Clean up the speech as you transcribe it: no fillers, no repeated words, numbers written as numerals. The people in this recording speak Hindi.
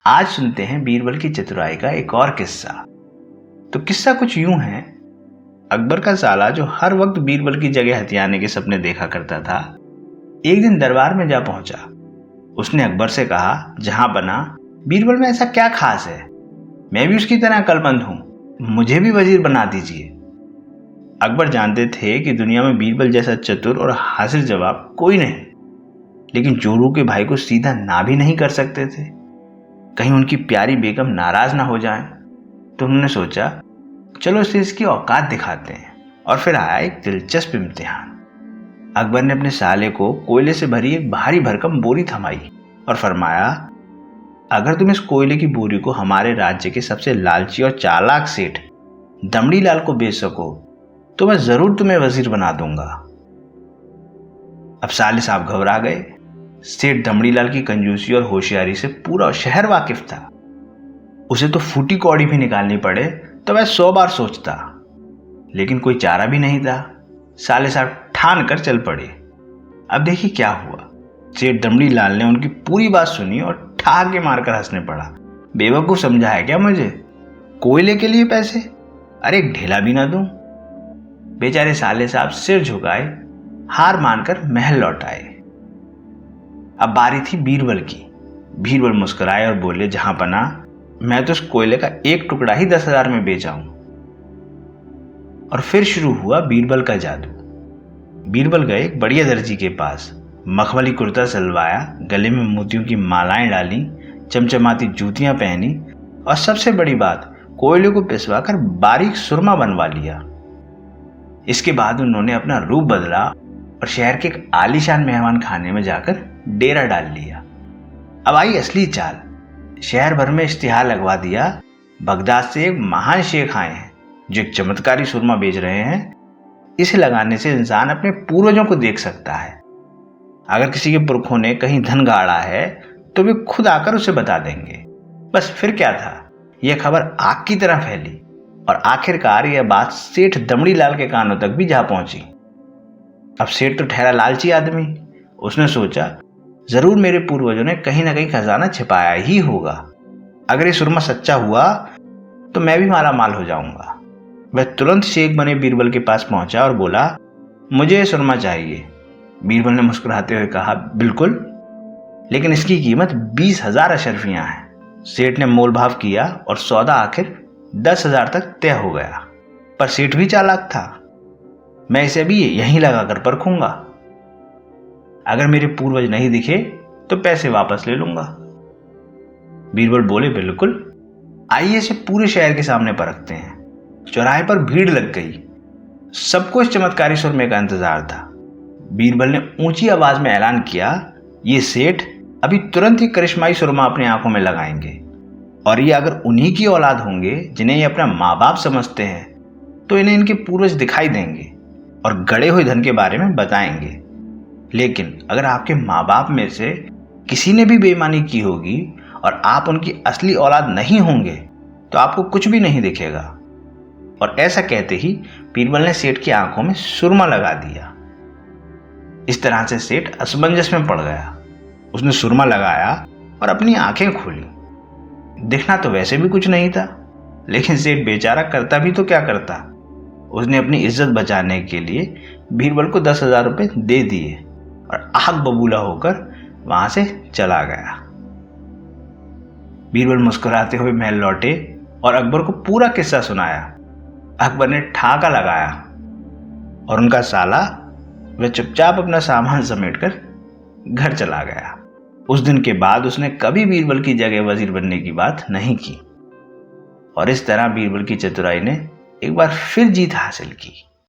आज सुनते हैं बीरबल की चतुराई का एक और किस्सा। तो किस्सा कुछ यूं है। अकबर का साला जो हर वक्त बीरबल की जगह हथियाने के सपने देखा करता था, एक दिन दरबार में जा पहुंचा। उसने अकबर से कहा, जहां बना बीरबल में ऐसा क्या खास है, मैं भी उसकी तरह अक्लमंद हूं, मुझे भी वजीर बना दीजिए। अकबर जानते थे कि दुनिया में बीरबल जैसा चतुर और हासिल जवाब कोई नहीं, लेकिन चोरों के भाई को सीधा ना भी नहीं कर सकते थे, कहीं उनकी प्यारी बेगम नाराज ना हो जाए। तो उन्होंने सोचा, चलो इसे इसकी औकात दिखाते हैं। और फिर आया एक दिलचस्प इम्तिहान। अकबर ने अपने साले को कोयले से भरी एक भारी भरकम बोरी थमाई और फरमाया, अगर तुम इस कोयले की बोरी को हमारे राज्य के सबसे लालची और चालाक सेठ दमड़ी लाल को बेच सको तो मैं जरूर तुम्हें वजीर बना दूंगा। अब साले साहब घबरा गए। सेठ दमड़ी लाल की कंजूसी और होशियारी से पूरा शहर वाकिफ था। उसे तो फूटी कौड़ी भी निकालनी पड़े तो वह 100 बार सोचता, लेकिन कोई चारा भी नहीं था। साले साहब ठान कर चल पड़े। अब देखिए क्या हुआ। सेठ दमड़ी लाल ने उनकी पूरी बात सुनी और ठहाके मारकर हंसने पड़ा। बेवकूफ समझा है क्या मुझे? कोयले के लिए पैसे? अरे एक ढेला भी ना दूं? बेचारे साले साहब सिर झुकाए, हार मानकर महल लौट आए। अब बारी थी बीरबल की। बीरबल मुस्कुराए और बोले, जहां पना मैं तो उस कोयले का एक टुकड़ा ही 10,000 में बेचाऊं। और फिर शुरू हुआ बीरबल का जादू। बीरबल गए एक बढ़िया दर्जी के पास, मखमली कुर्ता सिलवाया, गले में मोतियों की मालाएं डाली, चमचमाती जूतियां पहनी और सबसे बड़ी बात, कोयले को पिसवाकर बारीक सुरमा बनवा लिया। इसके बाद उन्होंने अपना रूप बदला और शहर के एक आलीशान मेहमान खाने में जाकर डेरा डाल लिया। अब आई असली चाल। शहर भर में इश्तिहार लगवा दिया, बगदाद से एक महान शेख आए हैं जो एक चमत्कारी सुरमा बेच रहे हैं, इसे लगाने से इंसान अपने पूर्वजों को देख सकता है। अगर किसी के पुरखों ने कहीं धन गाड़ा है तो वे खुद आकर उसे बता देंगे। बस फिर क्या था, यह खबर आग की तरह फैली और आखिरकार यह बात सेठ दमड़ी लाल के कानों तक भी जा पहुंची। अब सेठ तो ठहरा लालची आदमी। उसने सोचा, जरूर मेरे पूर्वजों ने कहीं ना कहीं खजाना छिपाया ही होगा। अगर ये सुरमा सच्चा हुआ तो मैं भी माला माल हो जाऊंगा। वह तुरंत शेख बने बीरबल के पास पहुंचा और बोला, मुझे ये सुरमा चाहिए। बीरबल ने मुस्कुराते हुए कहा, बिल्कुल, लेकिन इसकी कीमत 20,000 अशरफियां हैं। सेठ ने मोल भाव किया और सौदा आखिर 10,000 तक तय हो गया। पर सेठ भी चालाक था। मैं इसे भी यहीं लगाकर परखूंगा, अगर मेरे पूर्वज नहीं दिखे तो पैसे वापस ले लूंगा। बीरबल बोले, बिल्कुल, आइए इसे पूरे शहर के सामने परखते हैं। चौराहे पर भीड़ लग गई। सबको इस चमत्कारी सुरमे का इंतजार था। बीरबल ने ऊंची आवाज में ऐलान किया, ये सेठ अभी तुरंत ही करिश्माई सुरमा अपनी आंखों में लगाएंगे, और ये अगर उन्हीं की औलाद होंगे जिन्हें ये अपना माँ बाप समझते हैं तो इन्हें इनके पूर्वज दिखाई देंगे और गड़े हुए धन के बारे में बताएंगे। लेकिन अगर आपके माँ बाप में से किसी ने भी बेईमानी की होगी और आप उनकी असली औलाद नहीं होंगे तो आपको कुछ भी नहीं दिखेगा। और ऐसा कहते ही बीरबल ने सेठ की आंखों में सुरमा लगा दिया। इस तरह से सेठ असमंजस में पड़ गया। उसने सुरमा लगाया और अपनी आंखें खोली। दिखना तो वैसे भी कुछ नहीं था, लेकिन सेठ बेचारा करता भी तो क्या करता। उसने अपनी इज्जत बचाने के लिए बीरबल को 10,000 रुपए दे दिए और आग बबूला होकर वहां से चला गया। बीरबल मुस्कुराते हुए महल लौटे और अकबर को पूरा किस्सा सुनाया। अकबर ने ठहाका लगाया और उनका साला वह चुपचाप अपना सामान समेटकर घर चला गया। उस दिन के बाद उसने कभी बीरबल की जगह वजीर बनने की बात नहीं की। और इस तरह बीरबल की चतुराई ने एक बार फिर जीत हासिल की।